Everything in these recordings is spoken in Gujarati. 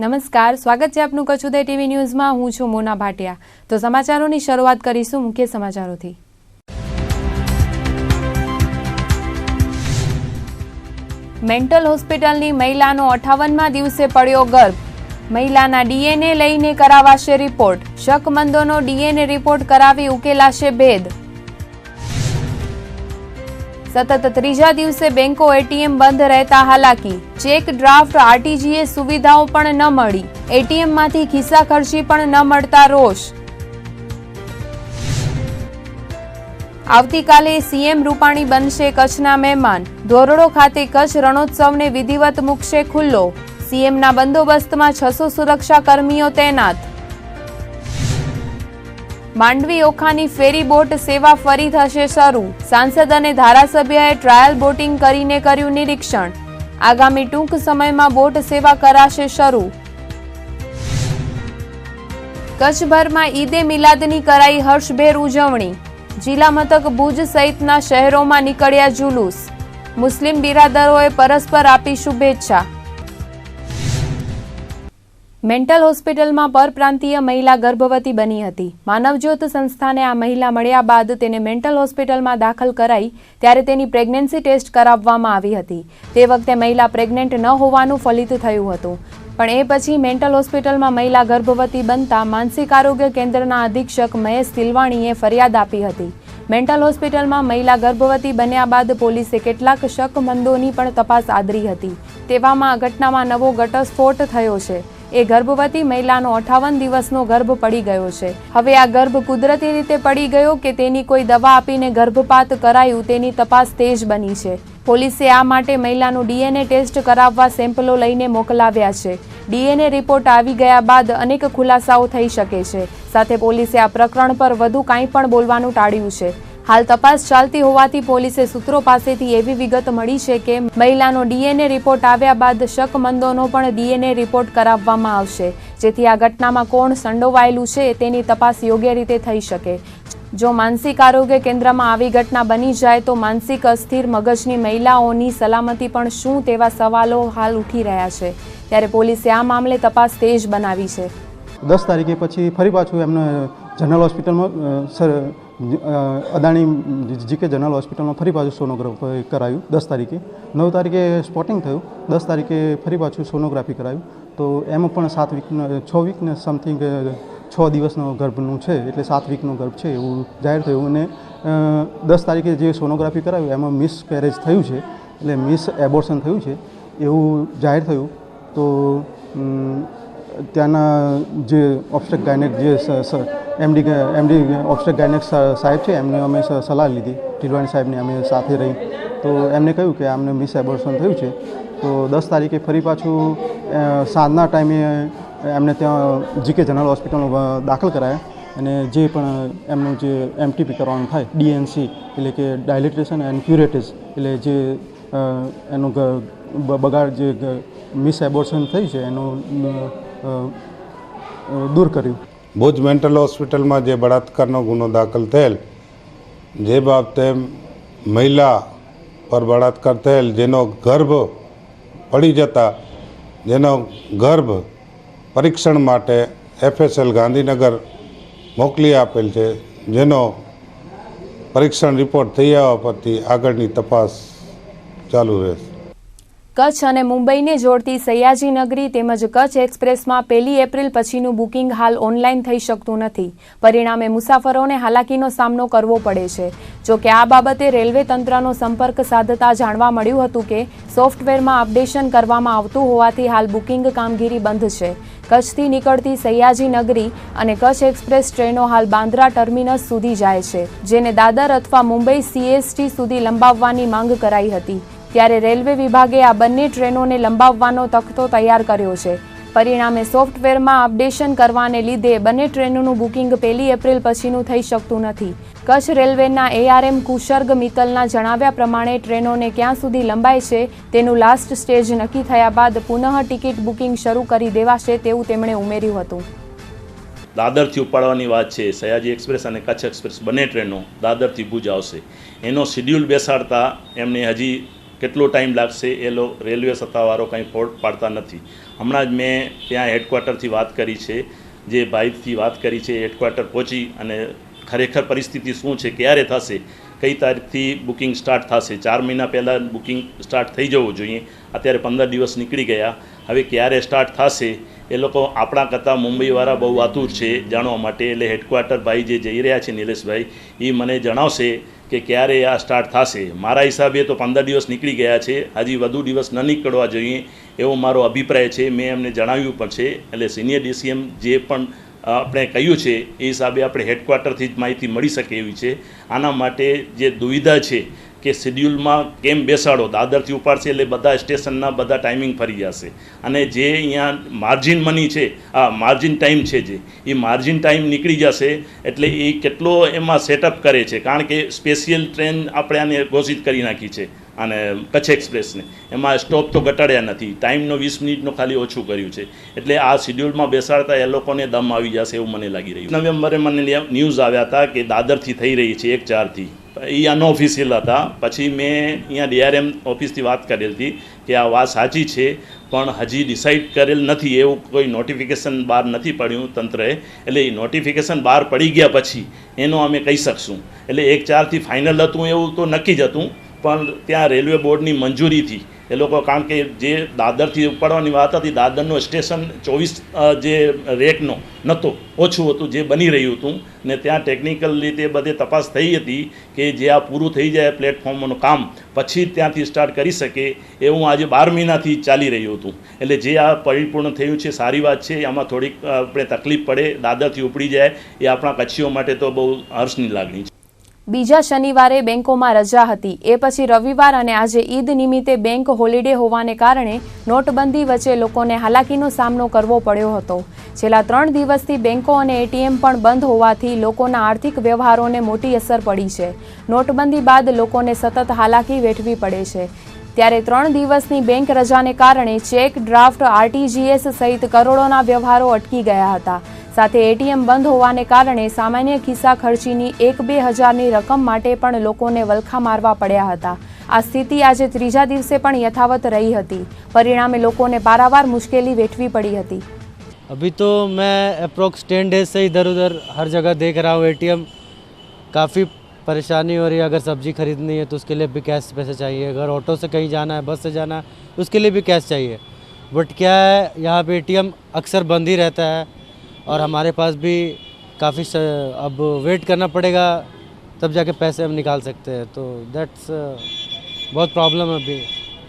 નમસ્કાર, સ્વાગત છે આપનું કચ્છ ઉદય ટીવી ન્યૂઝમાં। હું છું મોના ભાટિયા। તો સમાચારોની શરૂઆત કરીશું મુખ્ય સમાચારોથી। મેન્ટલ હોસ્પિટલની મહિલાનો 58મા દિવસે પડ્યો ગર્ભ। મહિલાના ડીએનએ લઈને કરાવાશે રિપોર્ટ। શકમંદોનો ડીએનએ રિપોર્ટ કરાવી ઉકેલાશે ભેદ। સતત ત્રીજા દિવસે બેંકો એટીએમ બંધ રહેતા હાલાકી। ચેક ડ્રાફ્ટ આરટીજીએસ સુવિધાઓ પણ ન મળી। એટીએમમાંથી ખિસ્સા ખર્ચી પણ ન મળતા રોષ। આવતીકાલે સીએમ રૂપાણી બનશે કચ્છના મહેમાન। ધોરડો ખાતે કચ્છ રણોત્સવને વિધિવત મૂકશે ખુલ્લો। સીએમના બંદોબસ્તમાં 600 સુરક્ષા કર્મીઓ તૈનાત। માંડવી ઓખાની ફેરી બોટ સેવા ફરી થશે શરૂ। સાંસદ અને ધારાસભ્યએ ટ્રાયલ બોટિંગ કરીને કર્યું નિરીક્ષણ। આગામી ટૂંક સમયમાં બોટ સેવા કરાશે શરૂ। કચ્છભરમાં ઈદે મિલાદની કરાઈ હર્ષભેર ઉજવણી। જિલ્લા મથક ભુજ સહિતના શહેરોમાં નીકળ્યા જુલુસ। મુસ્લિમ બિરાદરોએ પરસ્પર આપી શુભેચ્છા। મેન્ટલ હોસ્પિટલમાં પરપ્રાંતીય મહિલા ગર્ભવતી બની હતી। માનવજ્યોત સંસ્થાને આ મહિલા મળ્યા બાદ તેને મેન્ટલ હોસ્પિટલમાં દાખલ કરાઈ ત્યારે તેની પ્રેગ્નન્સી ટેસ્ટ કરાવવામાં આવી હતી। તે વખતે મહિલા પ્રેગ્નન્ટ ન હોવાનું ફલિત થયું હતું, પણ એ પછી મેન્ટલ હોસ્પિટલમાં મહિલા ગર્ભવતી બનતા માનસિક આરોગ્ય કેન્દ્રના અધિક્ષક મહેશ તિલવાણીએ ફરિયાદ આપી હતી। મેન્ટલ હોસ્પિટલમાં મહિલા ગર્ભવતી બન્યા બાદ પોલીસે કેટલાક શકમંદોની પણ તપાસ આદરી હતી। તેવામાં આ ઘટનામાં નવો ઘટસ્ફોટ થયો છે। એ ગર્ભવતી મહિલાનો 58 દિવસનો ગર્ભ પડી ગયો છે। હવે આ ગર્ભ કુદરતી રીતે પડી ગયો કે તેની કોઈ દવા આપીને ગર્ભપાત કરાયું તેની તપાસ તેજ બની છે। પોલીસે આ માટે મહિલાનું ડીએનએ ટેસ્ટ કરાવવા સેમ્પલો લઈને મોકલાવ્યા છે। ડીએનએ રિપોર્ટ આવી ગયા બાદ અનેક ખુલાસાઓ થઈ શકે છે। સાથે પોલીસે આ પ્રકરણ પર વધુ કાંઈ પણ બોલવાનું ટાળ્યું છે। હાલ તપાસ ચાલતી હોવાથી પોલીસે સૂત્રો પાસેથી એવી વિગત મળી છે કે મહિલાનો ડીએનએ રિપોર્ટ આવ્યા બાદ શકમંદોનો પણ ડીએનએ રિપોર્ટ કરાવવામાં આવશે, જેથી આ ઘટનામાં કોણ સંડોવાયેલું છે તેની તપાસ યોગ્ય રીતે થઈ શકે। જો માનસિક આરોગ્ય કેન્દ્રમાં આવી ઘટના બની જાય તો માનસિક અસ્થિર મગજની મહિલાઓની સલામતી પણ શું તેવા સવાલો હાલ ઉઠી રહ્યા છે। ત્યારે પોલીસે આ મામલે તપાસ તેજ બનાવી છે। 10 તારીખે પછી ફરી પાછું એમને જનરલ હોસ્પિટલમાં અદાણી જીકે જનરલ હોસ્પિટલમાં ફરી પાછું સોનોગ્રાફી કરાયું 10 તારીખે। 9 તારીખે સ્પોટિંગ થયું। 10 તારીખે ફરી પાછું સોનોગ્રાફી કરાયું તો એમાં પણ 7 વીકનો 6 વીકને સમથિંગ 6 દિવસનો ગર્ભનું છે, એટલે 7 વીકનો ગર્ભ છે એવું જાહેર થયું। અને 10 તારીખે જે સોનોગ્રાફી કરાવ્યું એમાં મિસ કેરેજ થયું છે, એટલે મિસ એબોર્શન થયું છે એવું જાહેર થયું। તો ત્યાંના જે ઓબ્સ્ટેક ગાયનેક જે એમડી ઓબ્સ્ટેક ગાયનેક સાહેબ છે એમને અમે સલાહ લીધી। ટિલવાણી સાહેબને અમે સાથે રહી તો એમને કહ્યું કે અમને મિસ એબોર્શન થયું છે। તો 10 તારીખે ફરી પાછું સાંજના ટાઈમે એમને ત્યાં જીકે જનરલ હોસ્પિટલમાં દાખલ કરાયા અને જે પણ એમનું જે એમટીપી કરવાનું થાય ડીએનસી એટલે કે ડાયલેટ્રેશન એન્ડ ક્યુરેટેજ એટલે જે એનું બગાડ જે મિસ એબોર્શન થઈ છે એનું દૂર કર્યું। ભુજ મેન્ટલ હોસ્પિટલમાં જે બળાત્કારનો ગુનો દાખલ થયેલ, જે બાબતે મહિલા પર બળાત્કાર થયેલ જેનો ગર્ભ પડી જતા જેનો ગર્ભ પરીક્ષણ માટે FSL ગાંધીનગર મોકલી આપેલ છે, જેનો પરીક્ષણ રિપોર્ટ થઈ આવવા પરથી આગળની તપાસ ચાલુ રહેશે। કચ્છ અને મુંબઈને જોડતી સયાજી નગરી તેમજ કચ્છ એક્સપ્રેસમાં 1 એપ્રિલ પછીનું બુકિંગ હાલ ઓનલાઈન થઈ શકતું નથી। પરિણામે મુસાફરોને હાલાકીનો સામનો કરવો પડે છે। જો કે આ બાબતે રેલવે તંત્રનો સંપર્ક સાધતા જાણવા મળ્યું હતું કે સોફ્ટવેરમાં અપડેશન કરવામાં આવતું હોવાથી હાલ બુકિંગ કામગીરી બંધ છે। કચ્છથી નીકળતી સયાજી નગરી અને કચ્છ એક્સપ્રેસ ટ્રેનો હાલ બાંદ્રા ટર્મિનસ સુધી જાય છે, જેને દાદર અથવા મુંબઈ CST સુધી લંબાવવાની માંગ કરાઈ હતી। ત્યારે રેલવે વિભાગે આ બંને ટ્રેનોને લંબાવવાનો તખતો તૈયાર કર્યો છે। પરિણામે સોફ્ટવેરમાં અપડેશન કરવાને લીધે બંને ટ્રેનોનું બુકિંગ 1 એપ્રિલ પછીનું થઈ શકતું નથી। કચ્છ રેલવેના ARM કુશર્ગ મિત્તલના જણાવ્યા પ્રમાણે ટ્રેનોને ક્યાં સુધી લંબાય છે તેનું લાસ્ટ સ્ટેજ નક્કી થયા બાદ પુનઃ ટિકિટ બુકિંગ શરૂ કરી દેવાશે તેવું તેમણે ઉમેર્યું હતું। દાદરથી ઉપાડવાની વાત છે। સયાજી એક્સપ્રેસ અને કચ્છ એક્સપ્રેસ બંને ટ્રેનો દાદરથી ભુજ આવશે। એનો શિડ્યુલ બેસાડતા એમને હજી કેટલો ટાઈમ લાગશે એ રેલવે સત્તાવાળો કંઈ ફોડ પાડતા નથી. હમણાં જ મેં ત્યાં હેડક્વાર્ટરથી વાત કરી છે, જે ભાઈથી વાત કરી છે હેડક્વાર્ટર પહોંચી અને ખરેખર પરિસ્થિતિ શું છે, ક્યારે થશે, કઈ તારીખથી બુકિંગ સ્ટાર્ટ થશે. 4 મહિના પહેલાં બુકિંગ સ્ટાર્ટ થઈ જવું જોઈએ. અત્યારે 15 દિવસ નીકળી ગયા. હવે ક્યારે સ્ટાર્ટ થશે એ લોકો આપણા કરતાં મુંબઈવાળા બહુ આતુર છે જાણવા માટે. એટલે હેડક્વાર્ટર ભાઈ જે જઈ રહ્યા છે નિલેશભાઈ, એ મને જણાવશે કે ક્યારે આ સ્ટાર્ટ થશે. મારા હિસાબે તો 15 દિવસ નીકળી ગયા છે, હજી વધુ દિવસ ન નીકળવા જોઈએ એવો મારો અભિપ્રાય છે. મેં એમને જણાવ્યું પણ છે. એટલે સિનિયર ડીસીએમ જે પણ આપણે કહ્યું છે એ હિસાબે આપણે હેડક્વાર્ટરથી જ માહિતી મળી શકે એવી છે. આના માટે જે દુવિધા છે કે શેડ્યુલમાં કેમ બેસાડો, દાદરથી ઉપાડશે એટલે બધા સ્ટેશનના બધા ટાઈમિંગ ફરી જશે. અને જે અહીંયા માર્જિન મની છે, માર્જિન ટાઈમ છે, જે એ માર્જિન ટાઈમ નીકળી જશે એટલે એ કેટલો એમાં સેટઅપ કરે છે. કારણ કે સ્પેશિયલ ટ્રેન આપણે આને ઘોષિત કરી નાખી છે અને કચ્છ એક્સપ્રેસને, એમાં સ્ટોપ તો ઘટાડ્યા નથી, ટાઈમનો 20 મિનિટનો ખાલી ઓછું કર્યું છે. એટલે આ શેડ્યુલમાં બેસાડતા એ લોકોને દમ આવી જશે એવું મને લાગી રહ્યું. નવેમ્બરે મને ન્યૂઝ આવ્યા હતા કે દાદરથી થઈ રહી છે 1/4થી, એ અનઓફિશિયલ હતા. પછી મેં અહીંયા DRM ઓફિસથી વાત કરેલી હતી કે આ વાત સાચી છે પણ હજી ડિસાઇડ કરેલ નથી, એવું કોઈ નોટિફિકેશન બહાર નથી પડ્યું તંત્રએ. એટલે એ નોટિફિકેશન બહાર પડી ગયા પછી એનો અમે કહી શકશું. એટલે 1/4થી ફાઇનલ હતું એવું તો નક્કી જ હતું, પણ ત્યાં રેલવે બોર્ડની મંજૂરીથી એ લોકો, કારણ કે જે દાદરથી ઉપાડવાની વાત હતી, દાદરનો સ્ટેશન 24 જે રેકનો નહોતો, ઓછું હતું જે બની રહ્યું હતું. ને ત્યાં ટેકનિકલ રીતે બધે તપાસ થઈ હતી કે જે આ પૂરું થઈ જાય પ્લેટફોર્મનું કામ પછી ત્યાંથી સ્ટાર્ટ કરી શકે એવું આજે 12 મહિનાથી ચાલી રહ્યું હતું. એટલે જે આ પરિપૂર્ણ થયું છે સારી વાત છે. આમાં થોડીક આપણે તકલીફ પડે, દાદરથી ઉપડી જાય એ આપણા કચ્છીઓ માટે તો બહુ હર્ષની લાગણી છે. બીજા શનિવારે બેંકોમાં રજા હતી, એ પછી રવિવાર અને આજે ઈદ નિમિત્તે બેંક હોલિડે હોવાને કારણે નોટબંધી વચ્ચે લોકોને હાલાકીનો સામનો કરવો પડ્યો હતો. છેલ્લા 3 દિવસથી બેંકો અને ATM પણ બંધ હોવાથી લોકોના આર્થિક વ્યવહારોને મોટી અસર પડી છે. નોટબંધી બાદ લોકોને સતત હાલાકી વેઠવી પડે છે. ત્યારે 3 દિવસની બેંક રજાને કારણે ચેક, ડ્રાફ્ટ, RTGS સહિત કરોડોના વ્યવહારો અટકી ગયા હતા. સાથે ATM બંધ હોવાને કારણે સામાન્ય ખિસ્સા ખર્ચીની 1-2 હજારની રકમ માટે પણ લોકોને વલખા મારવા પડ્યા હતા. આ સ્થિતિ આજે 3જા દિવસે પણ યથાવત રહી હતી. પરિણામે લોકોને પારાવાર મુશ્કેલી વેઠવી પડી હતી. अभी तो मैं अप्रोक्स 10 डेज से इधर उधर हर जगह देख रहा हूँ ATM, काफ़ी परेशानी हो रही है. अगर सब्जी खरीदनी है तो उसके लिए भी कैश पैसे चाहिए, अगर ऑटो से कहीं जाना है, बस से जाना है, उसके लिए भी कैश चाहिए. बट क्या है, यहाँ पे ATM अक्सर बंद ही रहता है और हमारे पास भी काफ़ी अब वेट करना पड़ेगा, तब जाके पैसे हम निकाल सकते हैं. तो दैट्स बहुत प्रॉब्लम है अभी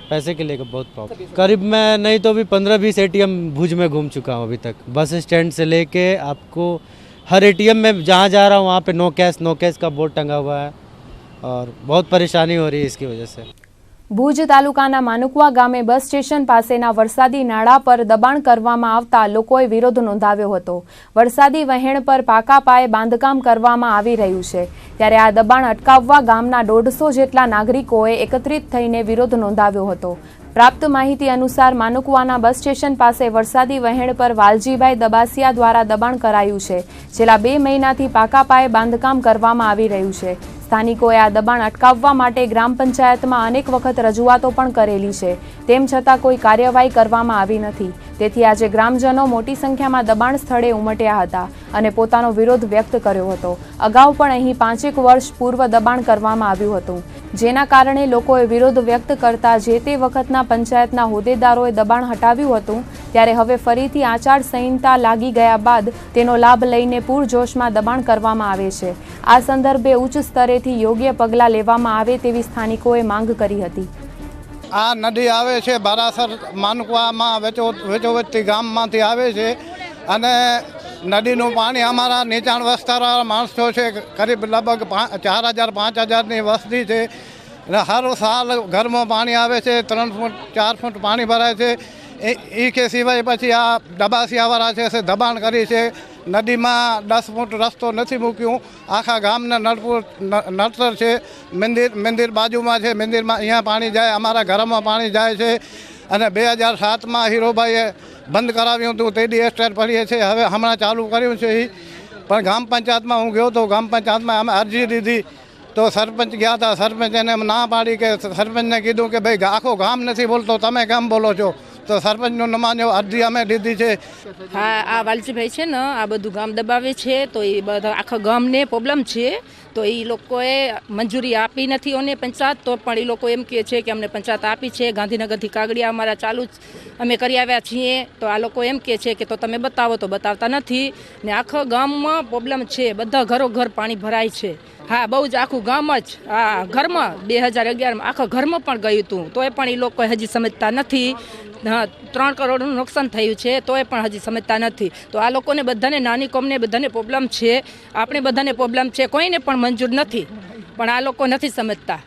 पैसे के लिए, बहुत प्रॉब्लम. करीब मैं नहीं तो अभी 15-20 ATM भुज में घूम चुका हूँ अभी तक. बस स्टैंड से लेके आपको हर ATM में जहाँ जा रहा हूँ वहाँ पे नो कैश का बोर्ड टंगा हुआ है और बहुत परेशानी हो रही है इसकी वजह से. ભુજ તાલુકાના માનુકવા ગામે બસ સ્ટેશન પાસેના વરસાદી નાળા પર દબાણ કરવામાં આવતા લોકોએ વિરોધ નોંધાવ્યો હતો. વરસાદી વહેણ પર પાકા પાયે બાંધકામ કરવામાં આવી રહ્યું છે, ત્યારે આ દબાણ અટકાવવા ગામના 150 જેટલા નાગરિકોએ એકત્રિત થઈને વિરોધ નોંધાવ્યો હતો. પ્રાપ્ત માહિતી અનુસાર માનુકવાના બસ સ્ટેશન પાસે વરસાદી વહેણ પર વાલજીભાઈ દબાસિયા દ્વારા દબાણ કરાયું છે. છેલ્લા 2 મહિનાથી પાકા પાયે બાંધકામ કરવામાં આવી રહ્યું છે. સ્થાનિકોએ આ દબાણ અટકાવવા માટે ગ્રામ પંચાયતમાં અનેક વખત રજૂઆતો પણ કરેલી છે, તેમ છતાં કોઈ કાર્યવાહી કરવામાં આવી નથી. તેથી આજે ગ્રામજનો મોટી સંખ્યામાં દબાણ સ્થળે ઉમટ્યા હતા અને પોતાનો વિરોધ વ્યક્ત કર્યો હતો. અગાઉ પણ અહીં 5 વર્ષ પૂર્વ દબાણ કરવામાં આવ્યું હતું, જેના કારણે લોકોએ વિરોધ વ્યક્ત કરતા જે તે વખતના પંચાયતના હોદ્દેદારોએ દબાણ હટાવ્યું હતું. ત્યારે હવે ફરીથી આચારસંહિતા લાગી ગયા બાદ તેનો લાભ લઈને પૂરજોશમાં દબાણ કરવામાં આવે છે. આ સંદર્ભે ઉચ્ચ સ્તરેથી યોગ્ય પગલાં લેવામાં આવે તેવી સ્થાનિકોએ માંગ કરી હતી. આ નદી આવે છે બારાસર માનકવામાં વચ્ચોવચ્ચથી ગામમાંથી આવે છે અને નદીનું પાણી અમારા નીચાણ વિસ્તારવાળા માણસો છે, કરીબ લગભગ 4000-5000ની વસ્તી છે. હર સાલ ઘરમાં પાણી આવે છે, 3 ફૂટ 4 ફૂટ પાણી ભરાય છે. એ કે સિવાય પછી આ દબાસિયાવાળા છે દબાણ કરી છે. નદીમાં 10 ફૂટ રસ્તો નથી મૂક્યું. આખા ગામના નળતર છે. મંદિર બાજુમાં છે, મંદિરમાં અહીંયા પાણી જાય, અમારા ઘરમાં પાણી જાય છે. અને 2007માં હીરોભાઈએ બંધ કરાવ્યું હતું, તે દી સ્ટેટ પડીએ છીએ. હવે હમણાં ચાલુ કર્યું છે. પણ ગ્રામ પંચાયતમાં હું ગયો તો ગ્રામ પંચાયતમાં અમે અરજી દીધી તો સરપંચ ગયા હતા. સરપંચ એને ના પાડી કે સરપંચને કીધું કે ભાઈ આખો ગામ નથી બોલતો, તમે કેમ બોલો છો? તો સરપંચનું ન માન્યો, અરજી અમે દીધી છે. હા, આ વાલજીભાઈ છે ને આ બધું ગામ દબાવે છે, તો એ બધા આખા ગામને પ્રોબ્લેમ છે. તો એ લોકોએ મંજૂરી આપી નથી ઓને પંચાયત, તો પણ એ લોકો એમ કહે છે કે અમને પંચાયત આપી છે. ગાંધીનગરથી કાગળિયા અમારા ચાલુ અમે કરી આવ્યા છીએ. તો આ લોકો એમ કહે છે કે તો તમે બતાવો, તો બતાવતા નથી. ને આખા ગામમાં પ્રોબ્લેમ છે, બધા ઘરો ઘર પાણી ભરાય છે. હા, બહુ જ આખું ગામ જ આ ઘરમાં 2011માં આખા ઘરમાં પણ ગયું હતું, તોય પણ એ લોકો હજી સમજતા નથી. 3 કરોડનું નુકસાન થયું છે, તોય પણ હજી સમજતા નથી. તો આ લોકોને બધાને, નાની કોમને બધાને પ્રોબ્લેમ છે, આપણે બધાને પ્રોબ્લેમ છે, કોઈને પણ મંજૂર નથી, પણ આ લોકો નથી સમજતા.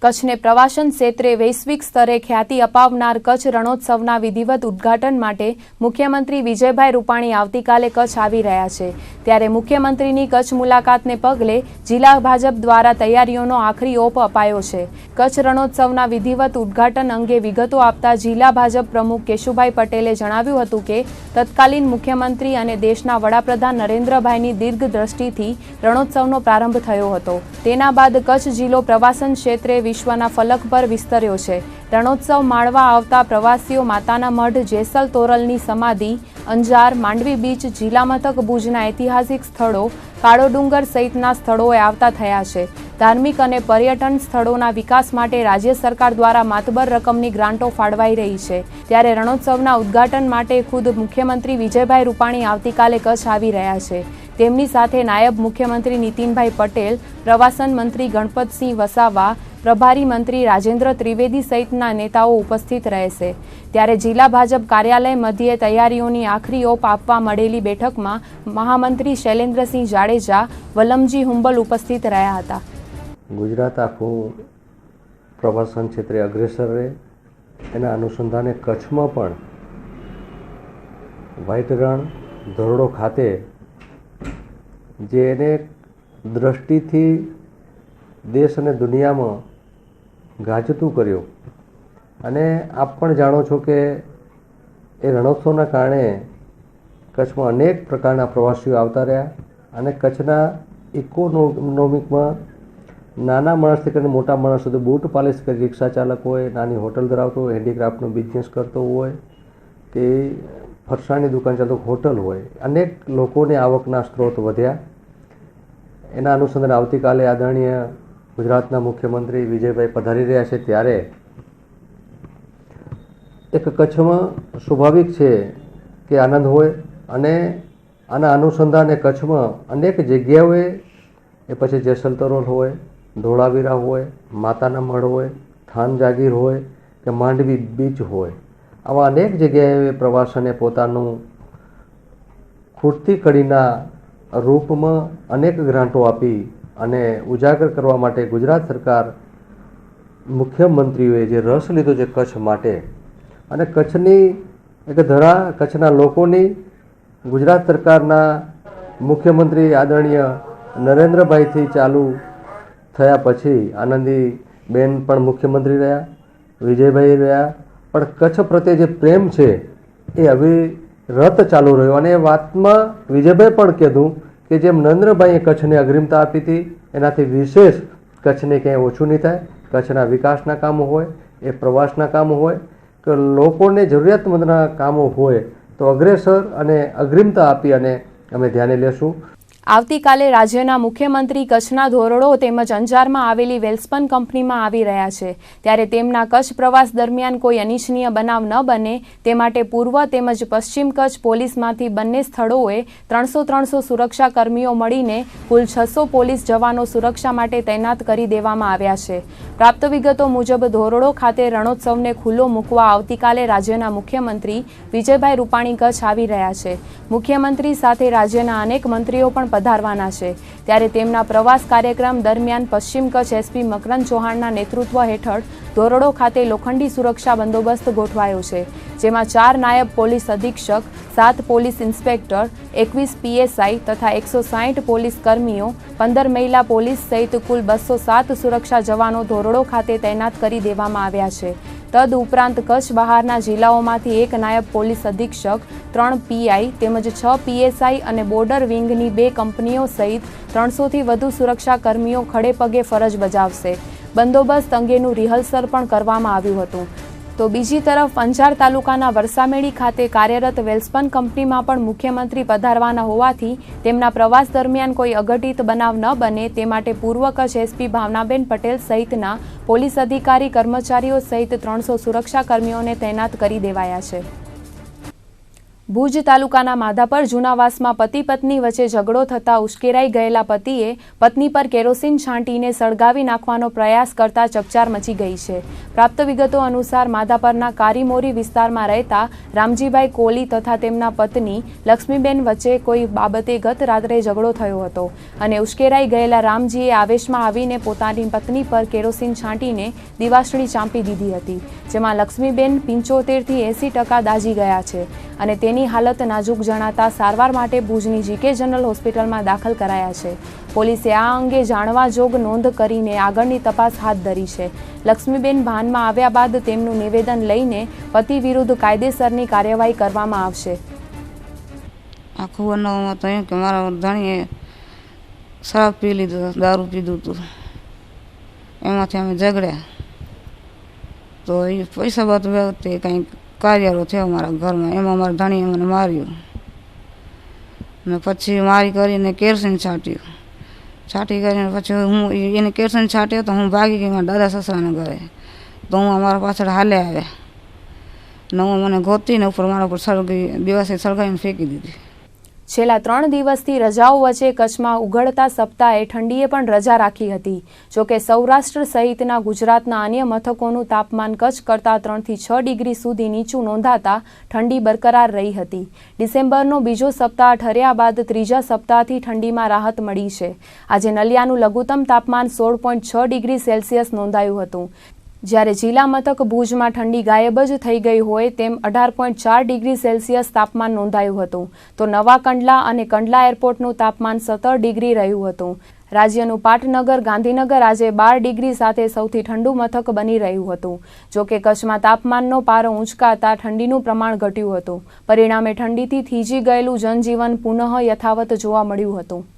કચ્છને પ્રવાસન ક્ષેત્રે વૈશ્વિક સ્તરે ખ્યાતિ અપાવનાર કચ્છ રણોત્સવના વિધિવત ઉદ્ઘાટન માટે મુખ્યમંત્રી વિજયભાઈ રૂપાણી આવતીકાલે કચ્છ આવી રહ્યા છે. ત્યારે મુખ્યમંત્રીની કચ્છ મુલાકાતને પગલે જિલ્લા ભાજપ દ્વારા તૈયારીઓનો આખરી ઓપ અપાયો છે. કચ્છ રણોત્સવના વિધિવત ઉદ્ઘાટન અંગે વિગતો આપતા જિલ્લા ભાજપ પ્રમુખ કેશુભાઈ પટેલે જણાવ્યું હતું કે તત્કાલીન મુખ્યમંત્રી અને દેશના વડાપ્રધાન નરેન્દ્રભાઈની દીર્ઘદ્રષ્ટિથી રણોત્સવનો પ્રારંભ થયો હતો. તેના બાદ કચ્છ જિલ્લો પ્રવાસન ક્ષેત્રે વિશ્વના ફલક પર વિસ્તર્યો છે. રણોત્સવ માણવા આવતા પ્રવાસીઓ માતાના મઢ, જેસલ તોરલની સમાધિ, અંજાર, માંડવી બીચ, જિલ્લા મથક ભુજના ઐતિહાસિક સ્થળો, કાળો ડુંગર સહિતના સ્થળોએ આવતા થયા છે. ધાર્મિક અને પર્યટન સ્થળોના વિકાસ માટે રાજ્ય સરકાર દ્વારા માતબર રકમની ગ્રાન્ટો ફાળવાઈ રહી છે. ત્યારે રણોત્સવના ઉદ્ઘાટન માટે ખુદ મુખ્યમંત્રી વિજયભાઈ રૂપાણી આવતીકાલે કચ્છ આવી રહ્યા છે. તેમની સાથે નાયબ મુખ્યમંત્રી નીતિનભાઈ પટેલ, પ્રવાસન મંત્રી ગણપતસિંહ વસાવા, પ્રભારી મંત્રી રાજેન્દ્ર ત્રિવેદી સહિતના નેતાઓ ઉપસ્થિત રહેશે. ત્યારે જિલ્લા ભાજપ કાર્યાલય મધ્યે તૈયારીઓની આખરી ઓપ આપવા મળેલી બેઠકમાં મહામંત્રી શૈલેન્દ્રસિંહ જાડેજા, વલમજી હુંબલ ઉપસ્થિત રહ્યા હતા. ગુજરાત આખું પ્રવાસન ક્ષેત્રે અગ્રેસર રહે, એના અનુસંધાને કચ્છમાં પણ વ્હાઇટ રણ ધોરડો ખાતે જે એને દ્રષ્ટિથી દેશ અને દુનિયામાં ગાજતું કર્યું, અને આપ પણ જાણો છો કે એ રણોત્સવના કારણે કચ્છમાં અનેક પ્રકારના પ્રવાસીઓ આવતા રહ્યા, અને કચ્છના ઇકોનોમિકમાં નાના માણસથી કરીને મોટા માણસ સુધી, બૂટ પાલિશ કરી રિક્ષા ચાલક હોય, નાની હોટલ ધરાવતો હોય, હેન્ડીક્રાફ્ટનો બિઝનેસ કરતો હોય, કે ફરસાણની દુકાન ચાલતો હોટલ હોય, અનેક લોકોને આવકના સ્ત્રોત વધ્યા. એના અનુસંધાને આવતીકાલે આદરણીય ગુજરાતના મુખ્યમંત્રી વિજયભાઈ પધારી રહ્યા છે. ત્યારે એક કચ્છમાં સ્વાભાવિક છે કે આનંદ હોય, અને આના અનુસંધાને કચ્છમાં અનેક જગ્યાઓએ, એ પછી જેસલ તોરલ હોય, ધોળાવીરા હોય, માતાના મઢ હોય, થાન જાગીર હોય, કે માંડવી બીચ હોય, આવા અનેક જગ્યાએ પ્રવાસને પોતાનું ખૂટતી કડીના રૂપમાં અનેક ગ્રાન્ટો આપી અને ઉજાગર કરવા માટે ગુજરાત સરકાર મુખ્યમંત્રીઓએ જે રસ લીધો છે કચ્છ માટે, અને કચ્છની એક ધરા, કચ્છના લોકોની ગુજરાત સરકારના મુખ્યમંત્રી આદરણીય નરેન્દ્રભાઈથી ચાલુ થયા પછી આનંદીબેન પણ મુખ્યમંત્રી રહ્યા, વિજયભાઈ રહ્યા, પણ કચ્છ પ્રત્યે જે પ્રેમ છે એ અવિરત ચાલુ રહ્યો. અને એ વાતમાં વિજયભાઈ પણ કીધું કે જેમ નરેન્દ્રભાઈએ કચ્છને અગ્રિમતા આપી હતી, એનાથી વિશેષ કચ્છને ક્યાંય ઓછું નહીં થાય. કચ્છના વિકાસના કામો હોય, એ પ્રવાસના કામો હોય, કે લોકોને જરૂરિયાતમંદના કામો હોય, તો અગ્રેસર અને અગ્રિમતા આપી અને અમે ધ્યાને લેશું. આવતીકાલે રાજ્યના મુખ્યમંત્રી કચ્છના ધોરડો તેમજ અંજારમાં આવેલી વેલ્સપન કંપનીમાં આવી રહ્યા છે. ત્યારે તેમના કચ્છ પ્રવાસ દરમિયાન કોઈ અનિચ્છનીય બનાવ ન બને તે માટે પૂર્વ તેમજ પશ્ચિમ કચ્છ પોલીસમાંથી બંને સ્થળોએ 300 સુરક્ષા કર્મીઓ મળીને કુલ 600 પોલીસ જવાનો સુરક્ષા માટે તૈનાત કરી દેવામાં આવ્યા છે. પ્રાપ્ત વિગતો મુજબ ધોરડો ખાતે રણોત્સવને ખુલ્લો મૂકવા આવતીકાલે રાજ્યના મુખ્યમંત્રી વિજયભાઈ રૂપાણી કચ્છ આવી રહ્યા છે. મુખ્યમંત્રી સાથે રાજ્યના અનેક મંત્રીઓ પણ પધારવાના છે. ત્યારે તેમના પ્રવાસ કાર્યક્રમ દરમિયાન પશ્ચિમ કચ્છ એસપી મકરંદ ચૌહાણના નેતૃત્વ હેઠળ ધોરડો ખાતે લોખંડી સુરક્ષા બંદોબસ્ત ગોઠવાયો છે, જેમાં 4 નાયબ પોલીસ અધિક્ષક, 7 પોલીસ ઇન્સ્પેક્ટર, 21 પીએસઆઈ તથા 160 પોલીસ કર્મીઓ, 15 મહિલા પોલીસ સહિત કુલ 207 સુરક્ષા જવાનો ધોરડો ખાતે તૈનાત કરી દેવામાં આવ્યા છે. તદ ઉપરાંત કચ્છ બહારના જિલ્લાઓમાંથી 1 નાયબ પોલીસ અધિક્ષક, 3 પીઆઈ તેમજ 6 પીએસઆઈ અને બોર્ડર વિંગની 2 કંપનીઓ સહિત 300થી વધુ સુરક્ષા કર્મીઓ ખડે પગે ફરજ બજાવશે. બંદોબસ્ત અંગેનું રિહર્સલ પણ કરવામાં આવ્યું હતું. તો બીજી તરફ અંજાર તાલુકાના વરસામેડી ખાતે કાર્યરત વેલ્સપન કંપનીમાં પણ મુખ્યમંત્રી પધારવાના હોવાથી તેમના પ્રવાસ દરમિયાન કોઈ અઘટિત બનાવ ન બને તે માટે પૂર્વ કચ્છ એસપી ભાવનાબેન પટેલ સહિતના પોલીસ અધિકારી કર્મચારીઓ સહિત 300 સુરક્ષા કર્મીઓને તૈનાત કરી દેવાયા છે. ભુજ તાલુકાના માધાપર જૂનાવાસમાં પતિ પત્ની વચ્ચે ઝઘડો થતા ઉશ્કેરાઈ ગયેલા પતિએ પત્ની પર કેરોસીન છાંટીને સળગાવી નાખવાનો પ્રયાસ કરતા ચકચાર મચી ગઈ છે. પ્રાપ્ત વિગતો અનુસાર માધાપરના કારીમોરી વિસ્તારમાં રહેતા રામજીભાઈ કોલી તથા તેમના પત્ની લક્ષ્મીબેન વચ્ચે કોઈ બાબતે ગત રાત્રે ઝઘડો થયો હતો અને ઉશ્કેરાઈ ગયેલા રામજીએ આવેશમાં આવીને પોતાની પત્ની પર કેરોસીન છાંટીને દીવાસળી ચાંપી દીધી હતી, જેમાં લક્ષ્મીબેન 75થી 80% દાઝી ગયા છે અને તેની હાલત નાજુક જણાતા સારવાર માટે ભુજની જીકે જનરલ હોસ્પિટલમાં દાખલ કરાયા છે. પોલીસે આ અંગે જાણવા જોગ નોંધ કરીને આગળની તપાસ હાથ ધરી છે. લક્ષ્મીબેન ભાનમાં આવ્યા બાદ તેમનું નિવેદન લઈને પતિ વિરુદ્ધ કાયદેસરની કાર્યવાહી કરવામાં આવશે. આખું બનાવવામાં તો એમ કે મારા ધણીએ શરાબ પી લીધો, દારૂ પીધું હતું, એમાંથી અમે ઝઘડ્યા. તો એ પૈસા બાબતે કંઈક કાર્યરો થયો મારા ઘરમાં, એમાં મારા ધણીએ મને માર્યું ને પછી મારી કરીને કેરોસીન છાંટી કરીને પછી હું એને કેરોસીન છાંટ્યો તો હું ભાગી ગઈ મારા દાદા સસરાના ઘરે. તો હું અમારા પાછળ હાલે આવ્યા ને હું મને ગોતીને ઉપર મારા ઉપર દિવાસે સળગાવીને ફેંકી દીધી. છેલ્લા 3 દિવસથી રજાઓ વચ્ચે કચ્છમાં ઉઘડતા સપ્તાહે ઠંડીએ પણ રજા રાખી હતી. જોકે સૌરાષ્ટ્ર સહિતના ગુજરાતના અન્ય મથકોનું તાપમાન કચ્છ કરતાં 3થી 6 ડિગ્રી સુધી નીચું નોંધાતા ઠંડી બરકરાર રહી હતી. ડિસેમ્બરનો બીજો સપ્તાહ ઠર્યા બાદ ત્રીજા સપ્તાહથી ઠંડીમાં રાહત મળી છે. આજે નલિયાનું લઘુત્તમ તાપમાન 16.6 ડિગ્રી સેલ્સિયસ નોંધાયું હતું, જ્યારે જિલ્લા મથક ભુજમાં ઠંડી ગાયબ જ થઈ ગઈ હોય તેમ 18.4 ડિગ્રી સેલ્સિયસ તાપમાન નોંધાયું હતું. તો નવા કંડલા અને કંડલા એરપોર્ટનું તાપમાન 17 ડિગ્રી રહ્યું હતું. રાજ્યનું પાટનગર ગાંધીનગર આજે 12 ડિગ્રી સાથે સૌથી ઠંડુ મથક બની રહ્યું હતું. જોકે કચ્છમાં તાપમાનનો પારો ઊંચકાતા ઠંડીનું પ્રમાણ ઘટ્યું હતું. પરિણામે ઠંડીથી થીજી ગયેલું જનજીવન પુનઃ યથાવત જોવા મળ્યું હતું.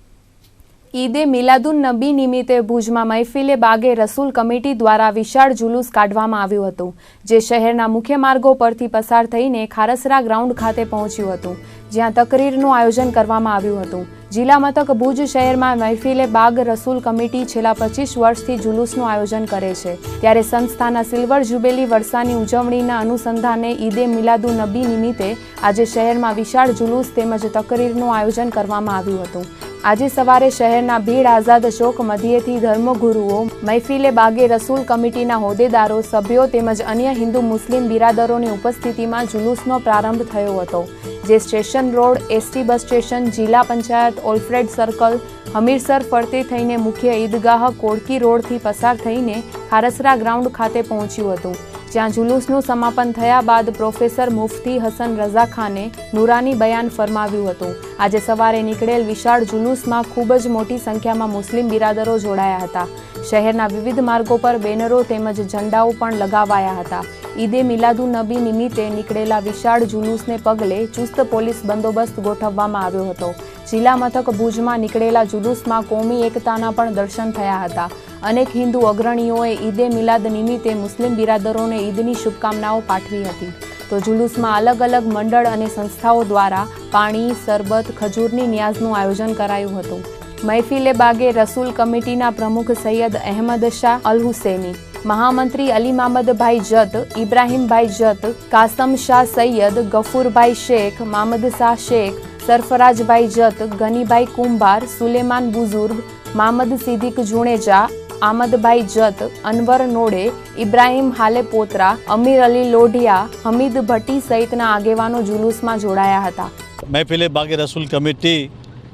ઈદે મિલાદુન નબી નિમિત્તે ભુજમાં મહેફિલે બાગે રસૂલ કમિટી દ્વારા વિશાળ જુલુસ કાઢવામાં આવ્યું હતું, જે શહેરના મુખ્ય માર્ગો પરથી પસાર થઈને ખારસરા ગ્રાઉન્ડ ખાતે પહોંચ્યું હતું, જ્યાં તકરીરનું આયોજન કરવામાં આવ્યું હતું. જિલ્લા મથક ભુજ શહેરમાં મહેફિલે બાગ રસૂલ કમિટી છેલ્લા 25 વર્ષથી જુલુસનું આયોજન કરે છે. ત્યારે સંસ્થાના સિલ્વર જુબેલી વર્ષાની ઉજવણીના અનુસંધાને ઈદે મિલાદુન નબી નિમિત્તે આજે શહેરમાં વિશાળ જુલુસ તેમજ તકરીરનું આયોજન કરવામાં આવ્યું હતું. આજે સવારે શહેરના ભીડ આઝાદ ચોક મધ્યેથી ધર્મગુરુઓ, મહેફિલે બાગે રસૂલ કમિટીના હોદ્દેદારો, સભ્યો તેમજ અન્ય હિન્દુ મુસ્લિમ બિરાદરોની ઉપસ્થિતિમાં જુલુસનો પ્રારંભ થયો હતો, જે station road, ST bus station, જિલ્લા પંચાયત, ઓલ્ફ્રેડ સર્કલ, હમીરસર ફરતે થઈને મુખ્ય ઈદગાહ કોડકી રોડથી પસાર થઈને ખારસરા ગ્રાઉન્ડ ખાતે પહોંચ્યું હતું, જ્યાં જુલુસનું સમાપન થયા બાદ પ્રોફેસર મુફ્તી હસન રઝા ખાને નુરાની બયાન ફરમાવ્યું હતું. આજે સવારે નીકળેલ વિશાળ જુલુસમાં ખૂબ જ મોટી સંખ્યામાં મુસ્લિમ બિરાદરો જોડાયા હતા. શહેરના વિવિધ માર્ગો પર બેનરો તેમજ ઝંડાઓ પણ લગાવાયા હતા. ઈદે મિલાદુન નબી નિમિત્તે નીકળેલા વિશાળ જુલુસને પગલે ચુસ્ત પોલીસ બંદોબસ્ત ગોઠવવામાં આવ્યો હતો. જિલ્લા મથક ભુજમાં નીકળેલા જુલુસમાં કોમી એકતાના પણ દર્શન થયા હતા. અનેક હિન્દુ અગ્રણીઓએ ઈદે મિલાદ નિમિત્તે મુસ્લિમ બિરાદરોને ઈદની શુભકામનાઓ પાઠવી હતી. તો જુલુસમાં અલગ અલગ મંડળ અને સંસ્થાઓ દ્વારા પાણી, સરબત, ખજૂરની ન્યાઝનું આયોજન કરાયું હતું. મહેફિલે બાગે રસૂલ કમિટીના પ્રમુખ સૈયદ અહેમદ શાહ અલ હુસૈની, મહામંત્રી અલી મામદભાઈ જત, ઇબ્રાહીમભાઈ જત, કાસમ શાહ સૈયદ, ગફુરભાઈ શેખ, મામદ શાહ શેખ, સરફરાજભાઈ જત, ગનીભાઈ કુંભાર, સુલેમાન બુઝુર્ગ, મામદ સિદ્દીક જુણેજા, આમદભાઈ જત, અનવર નોડે, ઇબ્રાહીમ હાલે પોતરા, અમીર અલી લોઢિયા, હમીદ ભટ્ટી સહિતના આગેવાનો જુલુસમાં જોડાયા હતા. મહેફિલે બાગે રસૂલ કમિટી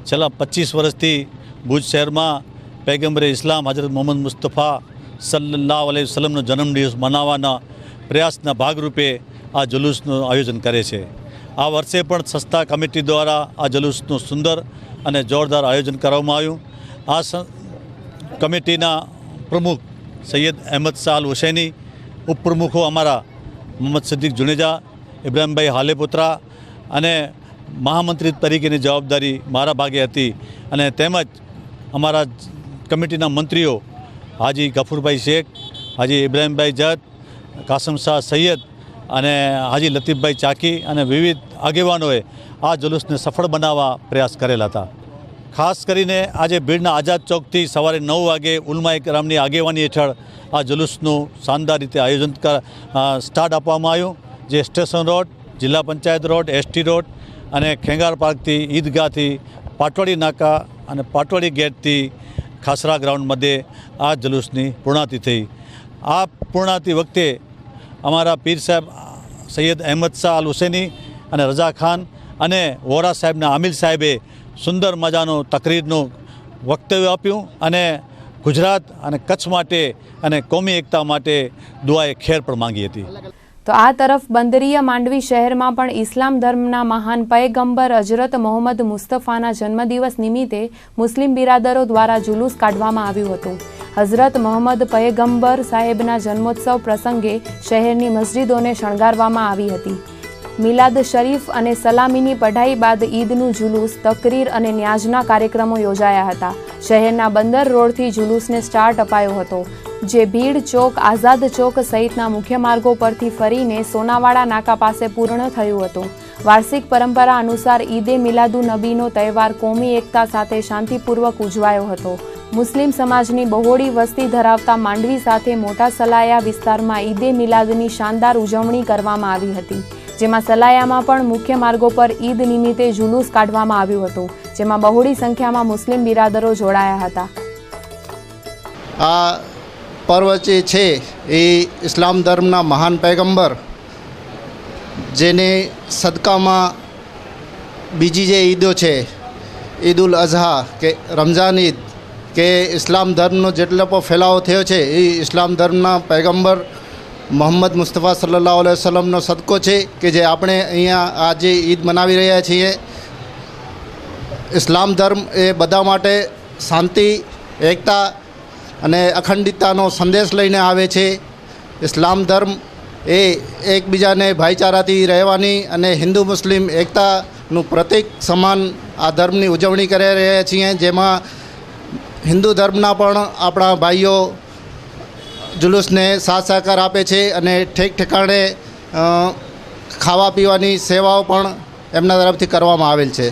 છેલ્લા 25 વર્ષથી ભુજ શહેરમાં પૈગંબરે ઇસ્લામ હજરત મોહમ્મદ મુસ્તફા સલ્લલ્લાહુ અલૈહિ વસલ્લમનો જન્મદિવસ મનાવવાના પ્રયાસના ભાગરૂપે આ જુલુસનું આયોજન કરે છે. આ વર્ષે પણ સંસ્થા કમિટી દ્વારા આ જુલુસનું સુંદર અને જોરદાર આયોજન કરવામાં આવ્યું. આ કમિટીના પ્રમુખ સૈયદ અહેમદ શાહ અલ હુસૈની, ઉપપ્રમુખો અમારા મોહમ્મદ સિદ્દીક જુનેજા, ઇબ્રાહીમભાઈ હાલેપુત્રા અને મહામંત્રી તરીકેની જવાબદારી મારા ભાગે હતી. અને તેમજ અમારા કમિટીના મંત્રીઓ હાજી ગફુરભાઈ શેખ, હાજી ઇબ્રાહીમભાઈ જત, કાસમ શાહ સૈયદ અને હાજી લતીફભાઈ ચાકી અને વિવિધ આગેવાનોએ આ જુલુસને સફળ બનાવવા પ્રયાસ કરેલા હતા. ખાસ કરીને આજે ભીડના આઝાદ ચોકથી સવારે 9 વાગે ઉલમાએ કરામની આગેવાની હેઠળ આ જુલુસનું શાનદાર રીતે આયોજન સ્ટાર્ટ આપવામાં આવ્યું, જે સ્ટેશન રોડ, જિલ્લા પંચાયત રોડ, એસટી રોડ અને ખેંગાર પાર્કથી ઈદગાહથી પાટવાડી નાકા અને પાટવાડી ગેટથી ખાસરા ગ્રાઉન્ડ મધ્યે આ જુલુસની પૂર્ણાહુતિ થઈ. આ પૂર્ણાહુતિ વખતે અમારા પીર સાહેબ સૈયદ અહેમદ શાહ અલ હુસૈની અને રઝા ખાન અને વોરા સાહેબના આમિલ સાહેબે સુંદર મજાનું તકરીરનું વક્તવ્ય આપ્યું અને ગુજરાત અને કચ્છ માટે અને કોમી એકતા માટે દુઆએ ખેર પણ માંગી હતી. તો આ તરફ બંદરીય માંડવી શહેરમાં પણ ઇસ્લામ ધર્મના મહાન પયગંબર હજરત મોહમ્મદ મુસ્તફાના જન્મદિવસ નિમિત્તે મુસ્લિમ બિરાદરો દ્વારા જુલુસ કાઢવામાં આવ્યું હતું. હઝરત મોહમ્મદ પયગંબર સાહેબના જન્મોત્સવ પ્રસંગે શહેરની મસ્જિદોને શણગારવામાં આવી હતી. મિલાદ શરીફ અને સલામીની પઢાઈ બાદ ઈદનું જુલુસ, તકરીર અને ન્યાઝના કાર્યક્રમો યોજાયા હતા. શહેરના બંદર રોડથી જુલુસને સ્ટાર્ટ અપાયો હતો, જે ભીડ ચોક, આઝાદ ચોક સહિતના મુખ્ય માર્ગો પરથી ફરીને સોનાવાડા નાકા પાસે પૂર્ણ થયું હતું. વાર્ષિક પરંપરા અનુસાર ઈદે મિલાદુન નબીનો તહેવાર કોમી એકતા સાથે શાંતિપૂર્વક ઉજવાયો હતો. મુસ્લિમ સમાજની બહોળી વસ્તી ધરાવતા માંડવી સાથે મોટા સલાયા વિસ્તારમાં ઈદે મિલાદની શાનદાર ઉજવણી કરવામાં આવી હતી, જેમાં સલાયામાં પણ મુખ્ય માર્ગો પર ઈદ નિમિત્તે જુલુસ કાઢવામાં આવ્યું હતું, જેમાં બહોળી સંખ્યામાં મુસ્લિમ બિરાદરો જોડાયા હતા. આ પર્વ જે છે એ ઇસ્લામ ધર્મના મહાન પૈગંબર, જેને સદકામાં બીજી જે ઈદો છે, ઈદ ઉલ અઝહા કે રમઝાન ઈદ, કે ઇસ્લામ ધર્મનો જેટલો પણ ફેલાવો થયો છે એ ઇસ્લામ ધર્મના પૈગંબર મોહમ્મદ મુસ્તફા સલ્લલ્લાહુ અલૈહિ વસલ્લમનો સદકો છે કે જે આપણે અહીંયા આજે ઈદ મનાવી રહ્યા છીએ. ઇસ્લામ ધર્મ એ બધા માટે શાંતિ, એકતા અને અખંડિતતાનો સંદેશ લઈને આવે છે. ઇસ્લામ ધર્મ એ એકબીજાને ભાઈચારાથી રહેવાની અને હિન્દુ મુસ્લિમ એકતાનું પ્રતીક સમાન આ ધર્મની ઉજવણી કરી રહ્યા છીએ, જેમાં હિન્દુ ધર્મના પણ આપણા ભાઈઓ જુલુસને સાથ સહકાર આપે છે અને ઠેક ઠેકાણે ખાવા પીવાની સેવાઓ પણ એમના તરફથી કરવામાં આવેલ છે.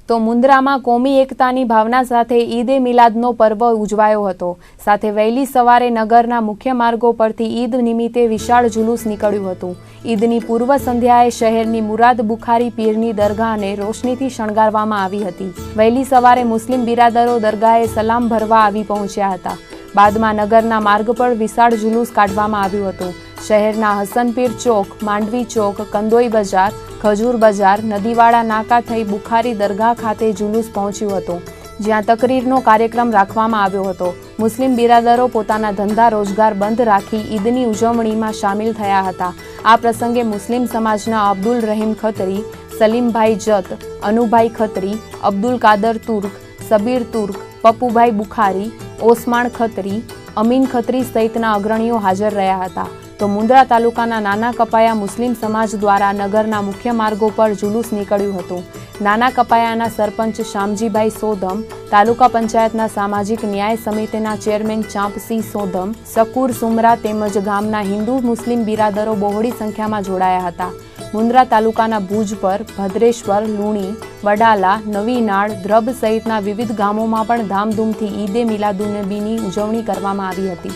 તો મુન્દ્રામાં કોમી એકતાની ભાવના સાથે ઈદે મિલાદનો પર્વ ઉજવાયો હતો. સાથે વહેલી સવારે નગરના મુખ્ય માર્ગો પરથી ઈદ નિમિત્તે વિશાળ જુલુસ નીકળ્યું હતું. ઈદની પૂર્વ સંધ્યાએ શહેરની મુરાદ બુખારી પીરની દરગાહને રોશનીથી શણગારવામાં આવી હતી. વહેલી સવારે મુસ્લિમ બિરાદરો દરગાહે સલામ ભરવા આવી પહોંચ્યા હતા. બાદમાં નગરના માર્ગ પર વિશાળ જુલુસ કાઢવામાં આવ્યું હતું. શહેરના હસનપીર ચોક, માંડવી ચોક, કંદોઈ બજાર, ખજૂર બજાર, નદીવાડા નાકા થઈ બુખારી દરગાહ ખાતે જુલુસ પહોંચ્યું હતું, જ્યાં તકરીરનો કાર્યક્રમ રાખવામાં આવ્યો હતો. મુસ્લિમ બિરાદરો પોતાના ધંધા રોજગાર બંધ રાખી ઈદની ઉજવણીમાં સામેલ થયા હતા. આ પ્રસંગે મુસ્લિમ સમાજના અબ્દુલ રહીમ ખત્રી, સલીમભાઈ જત, અનુભાઈ ખત્રી, અબ્દુલ કાદર તુર્ક, સબીર તુર્ક, પપ્પુભાઈ બુખારી, ઓસમાણ ખત્રી, અમીન ખત્રી સહિતના અગ્રણીઓ હાજર રહ્યા હતા. તો મુન્દ્રા તાલુકાના નાના કપાયા મુસ્લિમ સમાજ દ્વારા નગરના મુખ્ય માર્ગો પર જુલુસ નીકળ્યું હતું. નાના કપાયાના સરપંચ શામજીભાઈ સોધમ, તાલુકા પંચાયતના સામાજિક ન્યાય સમિતિના ચેરમેન ચાંપસી સોધમ, સકુર સુમરા તેમજ ગામના હિન્દુ મુસ્લિમ બિરાદરો બહોળી સંખ્યામાં જોડાયા હતા. મુન્દ્રા તાલુકાના ભુજ પર, ભદ્રેશ્વર, લુણી, વડાલા, નવીનાળ, દ્રબ સહિતના વિવિધ ગામોમાં પણ ધામધૂમથી ઈદે મિલાદુન્નબીની ઉજવણી કરવામાં આવી હતી.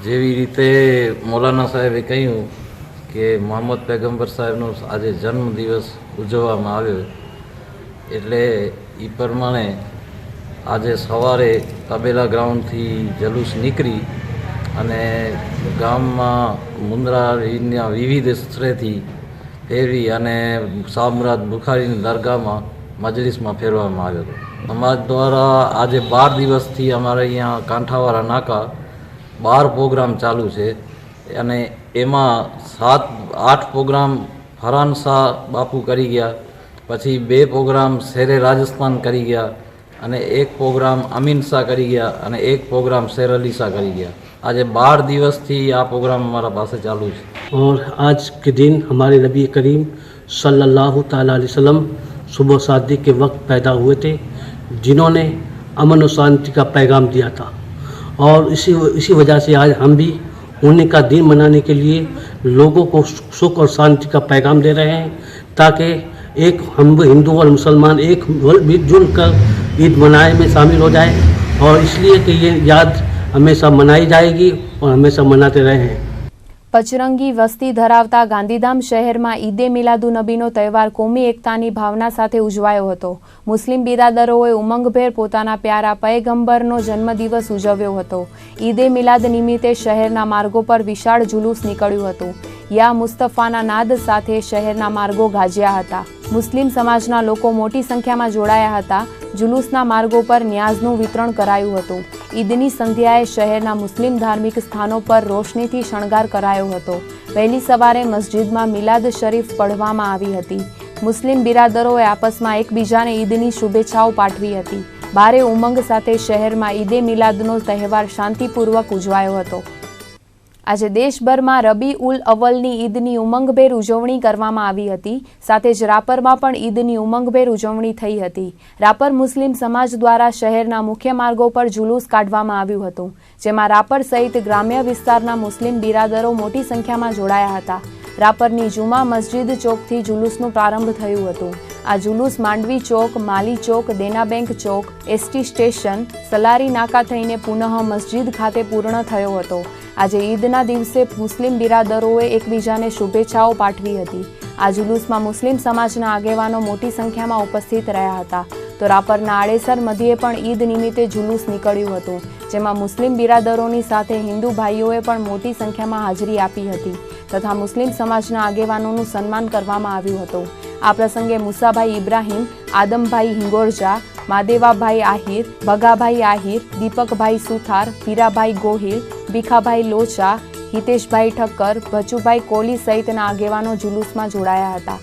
જેવી રીતે મૌલાના સાહેબે કહ્યું કે મોહમ્મદ પૈગંબર સાહેબનો આજે જન્મદિવસ ઉજવવામાં આવ્યો, એટલે એ પ્રમાણે આજે સવારે તબેલા ગ્રાઉન્ડથી જલુસ નીકળી અને ગામમાં મુન્દ્રાના વિવિધ સ્થળેથી ફેરવી અને શાહ મુરાદ બુખારીની દરગાહમાં મજલિસમાં ફેરવામાં આવ્યો હતો. સમાજ દ્વારા આજે 12 દિવસથી અમારે અહીંયા કાંઠાવાળા નાકા 12 પ્રોગ્રામ ચાલુ છે અને એમાં 7-8 પ્રોગ્રામ ફરહાન શાહ બાપુ કરી ગયા, પછી 2 પ્રોગ્રામ શેરે રાજસ્થાન કરી ગયા અને 1 પ્રોગ્રામ અમીન શાહ કરી ગયા અને 1 પ્રોગ્રામ શેર અલી શાહ કરી ગયા. આજે 12 દિવસથી આ પ્રોગ્રામ અમારા પાસે ચાલુ છે. और आज के दिन हमारे नबी करीम सल्लल्लाहु ताला अलैहि वसल्लम सुबह शादी के वक्त पैदा हुए थे, जिन्होंने अमन और शांति का पैगाम दिया था। और इसी वजह से आज हम भी उन्हीं का दिन मनाने के लिए लोगों को सुख और शांति का पैगाम दे रहे हैं, ताकि एक हम हिंदू और मुसलमान एक मिलजुल कर ईद मनाने में शामिल हो जाए। और इसलिए कि ये याद हमेशा मनाई जाएगी और हमेशा मनाते रहें। પચરંગી વસ્તી ધરાવતા ગાંધીધામ શહેરમાં ઈદે મિલાદુનબીનો તહેવાર કોમી એકતાની ભાવના સાથે ઉજવાયો હતો। મુસ્લિમ બિરાદરોએ ઉમંગભેર પોતાના પ્યારા પયગંબરનો જન્મદિવસ ઉજવ્યો હતો। ઈદે મિલાદ નિમિત્તે શહેરના માર્ગો પર વિશાળ જુલુસ નીકળ્યું હતું। યા મુસ્તફાના નાદ સાથે શહેરના માર્ગો ગાજ્યા હતા। મુસ્લિમ સમાજના લોકો મોટી સંખ્યામાં જોડાયા હતા। જુલુસના માર્ગો પર ન્યાઝનું વિતરણ કરાયું હતું। ઈદની સંધ્યાએ શહેરના મુસ્લિમ ધાર્મિક સ્થાનો પર રોશનીથી શણગાર કરાયો હતો। વહેલી સવારે મસ્જિદમાં મિલાદ શરીફ પઢવામાં આવી હતી। મુસ્લિમ બિરાદરોએ આપસમાં એકબીજાને ઈદની શુભેચ્છાઓ પાઠવી હતી। ભારે ઉમંગ સાથે શહેરમાં ઈદે મિલાદનો તહેવાર શાંતિપૂર્વક ઉજવાયો હતો। આજે દેશભરમાં રબી ઉલ અવ્વલની ઈદની ઉમંગભેર ઉજવણી કરવામાં આવી હતી। સાથે જ રાપરમાં પણ ઈદની ઉમંગભેર ઉજવણી થઈ હતી। રાપર મુસ્લિમ સમાજ દ્વારા શહેરના મુખ્ય માર્ગો પર જુલુસ કાઢવામાં આવ્યું હતું, જેમાં રાપર સહિત ગ્રામ્ય વિસ્તારના મુસ્લિમ બિરાદરો મોટી સંખ્યામાં જોડાયા હતા। રાપરની જુમા મસ્જિદ ચોકથી જુલુસનો પ્રારંભ થયું હતું। આ જુલુસ માંડવી ચોક, માલી ચોક, દેના બેંક ચોક, એસટી સ્ટેશન, સલારી નાકા થઈને પુનઃ મસ્જિદ ખાતે પૂર્ણ થયો હતો। આજે ઈદના દિવસે મુસ્લિમ બિરાદરોએ એકબીજાને શુભેચ્છાઓ પાઠવી હતી। આ જુલુસમાં મુસ્લિમ સમાજના આગેવાનો મોટી સંખ્યામાં ઉપસ્થિત રહ્યા હતા। તો રાપરના આડેસર મધ્યે પણ ઈદ નિમિત્તે જુલુસ નીકળ્યું હતું, જેમાં મુસ્લિમ બિરાદરોની સાથે હિન્દુ ભાઈઓએ પણ મોટી સંખ્યામાં હાજરી આપી હતી તથા મુસ્લિમ સમાજના આગેવાનોનું સન્માન કરવામાં આવ્યું હતું। આ પ્રસંગે મુસાભાઈ ઇબ્રાહીમ, આદમભાઈ હિંગોરજા, માદેવાભાઈ આહિર, ભગાભાઈ આહિર, દીપકભાઈ સુથાર, હીરાભાઈ ગોહિલ, ભીખાભાઈ લોચા, હિતેશભાઈ ઠક્કર, ભચુભાઈ કોલી સહિતના આગેવાનો જુલુસમાં જોડાયા હતા।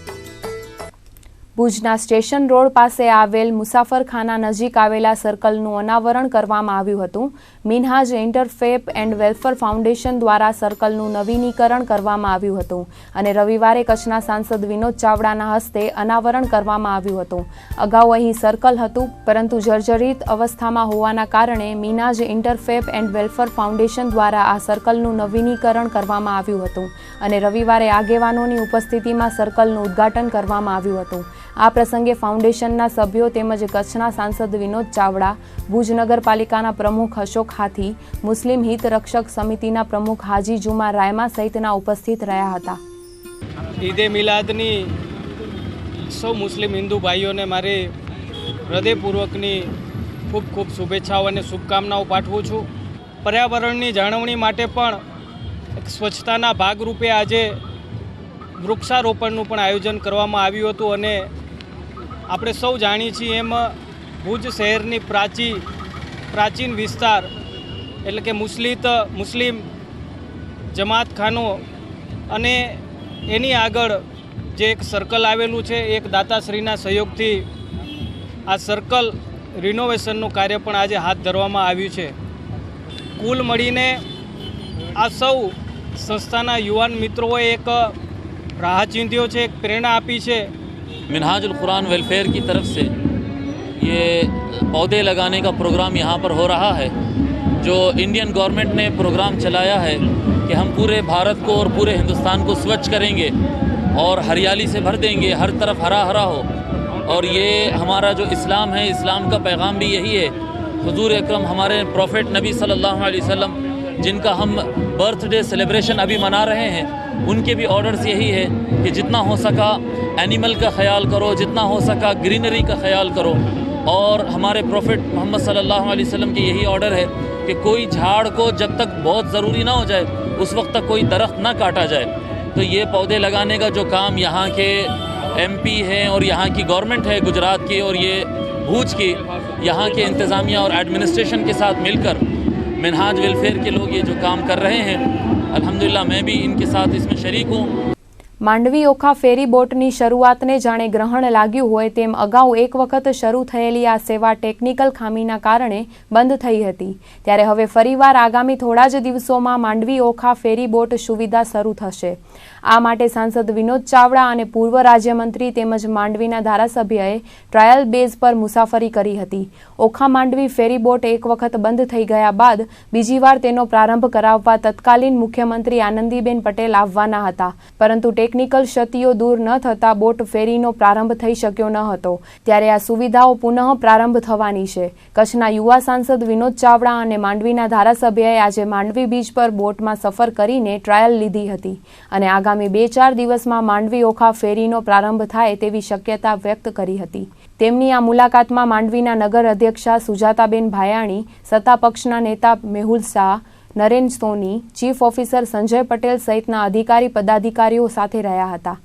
ભુજના સ્ટેશન રોડ પાસે આવેલ મુસાફરખાના નજીક આવેલા સર્કલનું અનાવરણ કરવામાં આવ્યું હતું। મિનહાજ ઇન્ટરફેપ એન્ડ વેલફેર ફાઉન્ડેશન દ્વારા સર્કલનું નવીનીકરણ કરવામાં આવ્યું હતું અને રવિવારે કચ્છના સાંસદ વિનોદ ચાવડાના હસ્તે અનાવરણ કરવામાં આવ્યું હતું। અગાઉ અહીં સર્કલ હતું, પરંતુ જર્જરિત અવસ્થામાં હોવાના કારણે મિનહાજ ઇન્ટરફેપ એન્ડ વેલફેર ફાઉન્ડેશન દ્વારા આ સર્કલનું નવીનીકરણ કરવામાં આવ્યું હતું અને રવિવારે આગેવાનોની ઉપસ્થિતિમાં સર્કલનું ઉદ્ઘાટન કરવામાં આવ્યું હતું। આ પ્રસંગે ફાઉન્ડેશનના સભ્યો તેમજ કચ્છના સાંસદ વિનોદ ચાવડા, ભુજ નગરપાલિકાના પ્રમુખ અશોક હાથી, મુસ્લિમ હિત રક્ષક સમિતિના પ્રમુખ હાજી જુમા રાયમા સહિતના ઉપસ્થિત રહ્યા હતા। ઈદે મિલાદની સૌ મુસ્લિમ હિન્દુ ભાઈઓને મારી હૃદયપૂર્વકની ખૂબ ખૂબ શુભેચ્છાઓ અને શુભકામનાઓ પાઠવું છું। પર્યાવરણની જાળવણી માટે પણ સ્વચ્છતાના ભાગરૂપે આજે વૃક્ષારોપણનું પણ આયોજન કરવામાં આવ્યું હતું અને આપણે સૌ જાણીએ છીએ એમ ભુજ શહેરની પ્રાચીન વિસ્તાર એટલે કે મુસ્લિમ જમાતખાનો અને એની આગળ જે એક સર્કલ આવેલું છે, એક દાતાશ્રીના સહયોગથી આ સર્કલ રિનોવેશનનું કાર્ય પણ આજે હાથ ધરવામાં આવ્યું છે। કુલ મળીને આ સૌ સંસ્થાના યુવાન મિત્રોએ એક राह चिंधियों से एक प्रेरणा आपी है। मिनहाजुल कुरान वेलफेयर की तरफ से ये पौधे लगाने का प्रोग्राम यहाँ पर हो रहा है। जो इंडियन गवर्नमेंट ने प्रोग्राम चलाया है कि हम पूरे भारत को और पूरे हिंदुस्तान को स्वच्छ करेंगे और हरियाली से भर देंगे, हर तरफ हरा हरा हो। और ये हमारा जो इस्लाम है, इस्लाम का पैगाम भी यही है। हुजूर अकरम हमारे प्रॉफिट नबी सल्लल्लाहु अलैहि वसल्लम, जिनका हम बर्थडे सेलिब्रेशन अभी मना रहे हैं, उनके भी ऑर्डर्स यही है कि जितना हो सका एनिमल का ख्याल करो, जितना हो सका ग्रीनरी का ख्याल करो। और हमारे प्रॉफिट मोहम्मद सल्लल्लाहु अलैहि वसल्लम के यही ऑर्डर है कि कोई झाड़ को जब तक बहुत ज़रूरी ना हो जाए उस वक्त तक कोई दरख्त ना काटा जाए। तो ये पौधे लगाने का जो काम यहाँ के MP हैं और यहाँ की गवर्नमेंट है गुजरात की और ये भूज की, यहाँ के इंतज़ामिया और एडमिनिस्ट्रेशन के साथ मिलकर मिनहाज वेलफेयर के लोग ये जो काम कर रहे हैं, अल्हम्दुलिल्लाह मैं भी इनके साथ इसमें शरीक हूँ। માંડવી ઓખા ફેરી બોટની શરૂઆતને જાણે ગ્રહણ લાગ્યું હોય તેમ અગાઉ એક વખત શરૂ થયેલી આ સેવા ટેકનિકલ ખામીના કારણે બંધ થઈ હતી, ત્યારે હવે ફરીવાર આગામી થોડા જ દિવસોમાં માંડવી ઓખા ફેરી બોટ સુવિધા શરૂ થશે। આ માટે સાંસદ વિનોદ ચાવડા અને પૂર્વ રાજ્યમંત્રી તેમજ માંડવીના ધારાસભ્યએ ટ્રાયલ બેઝ પર મુસાફરી કરી હતી। ઓખા માંડવી ફેરી બોટ એક વખત બંધ થઈ ગયા બાદ બીજી વાર તેનો પ્રારંભ કરાવવા તત્કાલીન મુખ્યમંત્રી આનંદીબેન પટેલ આવવાના હતા, પરંતુ ટેકનિકલ ક્ષતિઓ દૂર ન થતા બોટ ફેરીનો પ્રારંભ થઈ શક્યો ન હતો, ત્યારે આ સુવિધાઓ પુનઃ પ્રારંભ થવાની છે। કચ્છના યુવા સાંસદ વિનોદ ચાવડા અને માંડવીના ધારાસભ્યએ આજે માંડવી બીચ પર બોટમાં સફર કરીને ટ્રાયલ લીધી હતી અને આગામી 2-4 દિવસમાં માંડવી ઓખા ફેરીનો પ્રારંભ થાય તેવી શક્યતા વ્યક્ત કરી હતી। તેમની આ મુલાકાતમાં માંડવીના નગર અધ્યક્ષા સુજાતાબેન ભાયાણી, સત્તા પક્ષના નેતા મેહુલ શાહ, નરેન સોની, ચીફ ઓફિસર સંજય પટેલ સહિતના અધિકારી પદાધિકારીઓ સાથે રહ્યા હતા।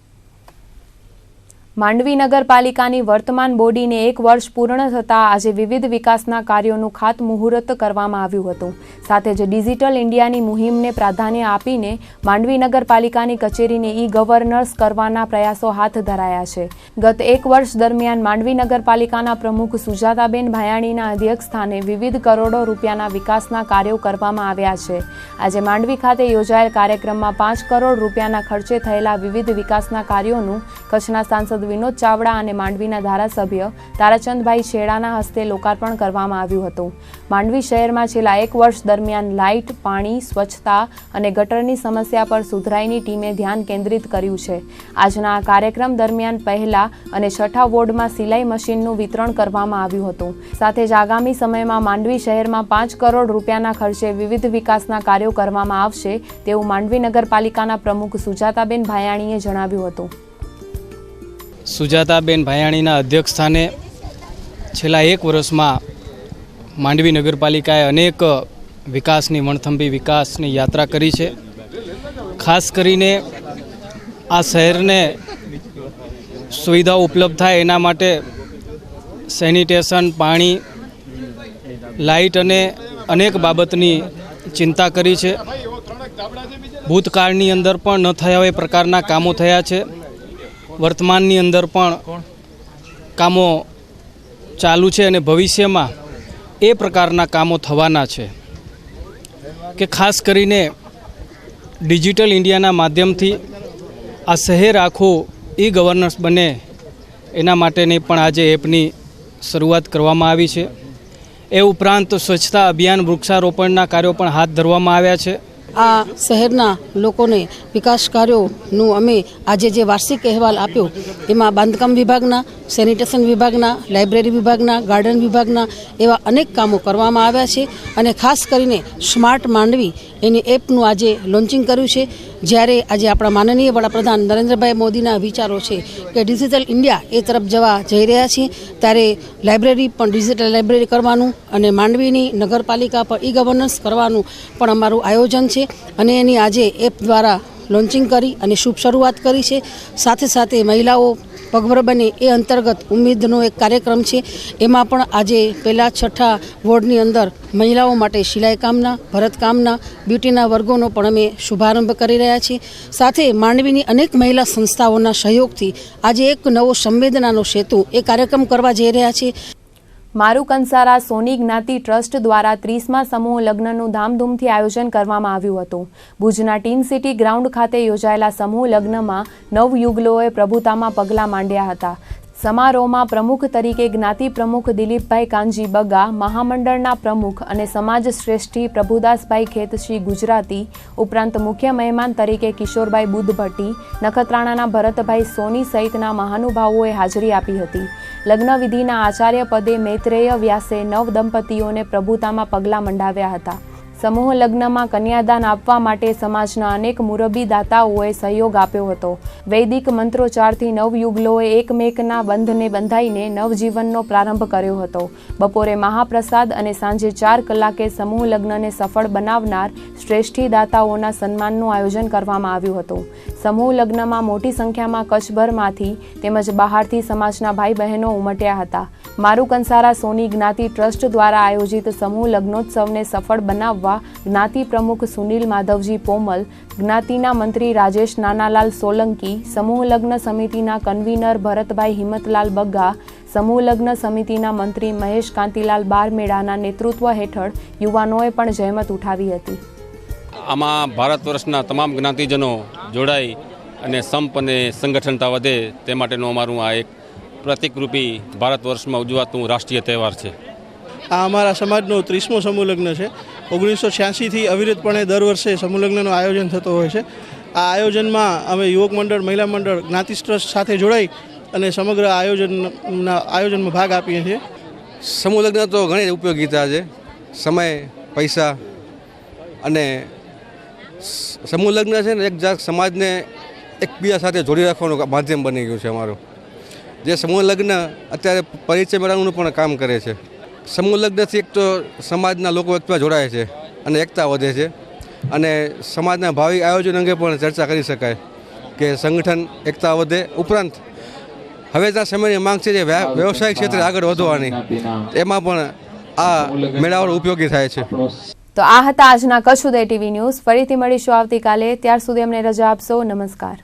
માંડવી નગરપાલિકાની વર્તમાન બોડીને 1 વર્ષ પૂર્ણ થતાં આજે વિવિધ વિકાસના કાર્યોનું ખાતમુહૂર્ત કરવામાં આવ્યું હતું। સાથે જ ડિજિટલ ઇન્ડિયાની મુહિમને પ્રાધાન્ય આપીને માંડવી નગરપાલિકાની કચેરીને ઈ-ગવર્નન્સ કરવાના પ્રયાસો હાથ ધરાયા છે। ગત 1 વર્ષ દરમિયાન માંડવી નગરપાલિકાના પ્રમુખ સુજાતાબેન ભાયાણીના અધ્યક્ષસ્થાને વિવિધ કરોડો રૂપિયાના વિકાસના કાર્યો કરવામાં આવ્યા છે। આજે માંડવી ખાતે યોજાયેલ કાર્યક્રમમાં 5 કરોડ રૂપિયાના ખર્ચે થયેલા વિવિધ વિકાસના કાર્યોનું કચ્છના સાંસદ વિનોદ ચાવડા અને માંડવીના ધારાસભ્ય તારાચંદભાઈ છેડાના હસ્તે લોકાર્પણ કરવામાં આવ્યું હતું। માંડવી શહેરમાં છેલ્લા 1 વર્ષ દરમિયાન લાઇટ, પાણી, સ્વચ્છતા અને ગટરની સમસ્યા પર સુધરાઈની ટીમે ધ્યાન કેન્દ્રિત કર્યું છે। આજના આ કાર્યક્રમ દરમિયાન પહેલા અને 6ઠા વોર્ડમાં સિલાઈ મશીનનું વિતરણ કરવામાં આવ્યું હતું। સાથે જ આગામી સમયમાં માંડવી શહેરમાં 5 કરોડ રૂપિયાના ખર્ચે વિવિધ વિકાસના કાર્યો કરવામાં આવશે તેવું માંડવી નગરપાલિકાના પ્રમુખ સુજાતાબેન ભાયાણીએ જણાવ્યું હતું। સુજાતાબેન ભાયાણીના અધ્યક્ષસ્થાને છેલ્લા 1 વર્ષમાં માંડવી નગરપાલિકાએ અનેક વિકાસની વણથંભી વિકાસની યાત્રા કરી છે। ખાસ કરીને આ શહેરને સુવિધાઓ ઉપલબ્ધ થાય એના માટે સેનિટેશન, પાણી, લાઇટ અને અનેક બાબતની ચિંતા કરી છે। ભૂતકાળની અંદર પણ ન થયા એ પ્રકારના કામો થયા છે। વર્તમાનની અંદર પણ કામો ચાલુ છે અને ભવિષ્યમાં એ પ્રકારના કામો થવાના છે કે ખાસ કરીને ડિજિટલ ઇન્ડિયાના માધ્યમથી આ શહેર આખું ઈ-ગવર્નન્સ બને એના માટેની પણ આજે એપની શરૂઆત કરવામાં આવી છે। એ ઉપરાંત સ્વચ્છતા અભિયાન, વૃક્ષારોપણના કાર્યો પણ હાથ ધરવામાં આવ્યા છે। આ શહેરના લોકોને વિકાસ કાર્યોનું અમે આજે જે વાર્ષિક અહેવાલ આપ્યો એમાં બાંધકામ વિભાગના, સેનિટેશન વિભાગના, લાઇબ્રેરી વિભાગના, ગાર્ડન વિભાગના એવા અનેક કામો કરવામાં આવ્યા છે અને ખાસ કરીને સ્માર્ટ માંડવી એની એપનું આજે લોન્ચિંગ કર્યું છે। જ્યારે આજે આપણા માનનીય વડાપ્રધાન નરેન્દ્રભાઈ મોદીના વિચારો છે કે ડિજિટલ ઇન્ડિયા એ તરફ જવા જઈ રહ્યા છીએ, ત્યારે લાઇબ્રેરી પણ ડિજિટલ લાઇબ્રેરી કરવાનું અને માંડવીની નગરપાલિકા પર ઈ-ગવર્નન્સ કરવાનું પણ અમારું આયોજન છે અને એની આજે એપ દ્વારા લોન્ચિંગ કરી અને શુભ શરૂઆત કરી છે। સાથે સાથે મહિલાઓ પગભર બને એ અંતર્ગત ઉમ્મીદનો એક કાર્યક્રમ છે, એમાં પણ આજે પહેલાં 6ઠા વોર્ડની અંદર મહિલાઓ માટે સિલાઈ કામના, ભરતકામના, બ્યુટીના વર્ગોનો પણ અમે શુભારંભ કરી રહ્યા છીએ। સાથે માંડવીની અનેક મહિલા સંસ્થાઓના સહયોગથી આજે એક નવો સંવેદનાનો સેતુ એ કાર્યક્રમ કરવા જઈ રહ્યા છીએ। મારું કંસારા સોની જ્ઞાતિ ટ્રસ્ટ દ્વારા 30મા સમૂહ લગ્નનું ધામધૂમથી આયોજન કરવામાં આવ્યું હતું। ભુજના ટીન સિટી ગ્રાઉન્ડ ખાતે યોજાયેલા સમૂહ લગ્નમાં 9 યુગલોએ પ્રભુતામાં પગલાં માંડ્યા હતા। સમારોહમાં પ્રમુખ તરીકે જ્ઞાતિ પ્રમુખ દિલીપભાઈ કાનજી બગા, મહામંડળના પ્રમુખ અને સમાજ શ્રેષ્ઠી પ્રભુદાસભાઈ ખેતશી ગુજરાતી ઉપરાંત મુખ્ય મહેમાન તરીકે કિશોરભાઈ બુદ્ધભટ્ટી, નખત્રાણાના ભરતભાઈ સોની સહિતના મહાનુભાવોએ હાજરી આપી હતી। લગ્નવિધિના આચાર્ય પદે મૈત્રેય વ્યાસે નવ દંપતીઓને પ્રભુતામાં પગલાં મંડાવ્યા હતા। સમૂહ લગ્નમાં કન્યાદાન આપવા માટે સમાજના અનેક મુરબ્બી દાતાઓએ સહયોગ આપ્યો હતો। વૈદિક મંત્રોચ્ચારથી નવયુગલોએ એકમેકના બંધને બંધાઈને નવજીવનનો પ્રારંભ કર્યો હતો। બપોરે મહાપ્રસાદ અને સાંજે 4 કલાકે સમૂહ લગ્નને સફળ બનાવનાર શ્રેષ્ઠી દાતાઓના સન્માનનું આયોજન કરવામાં આવ્યું હતું। સમૂહ લગ્નમાં મોટી સંખ્યામાં કચ્છભરમાંથી તેમજ બહારથી સમાજના ભાઈ બહેનો ઉમટ્યા હતા। મારુ કંસારા સોની જ્ઞાતિ ટ્રસ્ટ દ્વારા આયોજિત સમૂહ લગ્નોત્સવને સફળ બનાવવા જ્ઞાતિ પ્રમુખ સુનિલ માધવજી પોમલ, જ્ઞાતિના મંત્રી રાજેશ નાનાલાલ સોલંકી, સમૂહ લગ્ન સમિતિના કન્વીનર ભરતભાઈ હિંમતલાલ બગ્ગા, સમૂહ લગ્ન સમિતિના મંત્રી મહેશ કાંતિલાલ બારમેડાના નેતૃત્વ હેઠળ યુવાનોએ પણ જહેમત ઉઠાવી હતી. આમાં ભારત વર્ષના તમામ જ્ઞાતિજનો જોડાઈ અને સંપ અને સંગઠનતા વધે તે માટેનું અમારું આ એક પ્રતિકરૂપી ભારત વર્ષમાં ઉજવાતું રાષ્ટ્રીય તહેવાર છે. આ અમારા સમાજનો 30મો સમૂહ લગ્ન છે. 1986થી અવિરતપણે દર વર્ષે સમૂહ લગ્નનું આયોજન થતો હોય છે. આ આયોજનમાં અમે યુવક મંડળ, મહિલા મંડળ, જ્ઞાતિ ટ્રસ્ટ સાથે જોડાઈ અને સમગ્ર આયોજનમાં ભાગ આપીએ છીએ. સમૂહ લગ્ન તો ઘણી ઉપયોગીતા છે. સમય, પૈસા અને સમૂહ લગ્ન છે ને એક જાત સમાજને એકબીજા સાથે જોડી રાખવાનું માધ્યમ બની ગયું છે અમારું. જે સમૂહ લગ્ન અત્યારે પરિચય મેળવવાનું પણ કામ કરે છે. સમૂહ લગ્નથી એક તો સમાજના લોકો એકબીજા જોડાય છે અને એકતા વધે છે અને સમાજના ભાવિ આયોજન અંગે પણ ચર્ચા કરી શકાય કે સંગઠન એકતા વધે. ઉપરાંત હવેના સમયની માંગ છે જે વ્યવસાયિક ક્ષેત્રે આગળ વધવાની, એમાં પણ આ મેળાવડો ઉપયોગી થાય છે. તો આ હતા આજના કચ્છ ઉદય ટીવી ન્યૂઝ. ફરીથી મળીશું આવતીકાલે. ત્યાર સુધી અમને રજા આપશો. નમસ્કાર.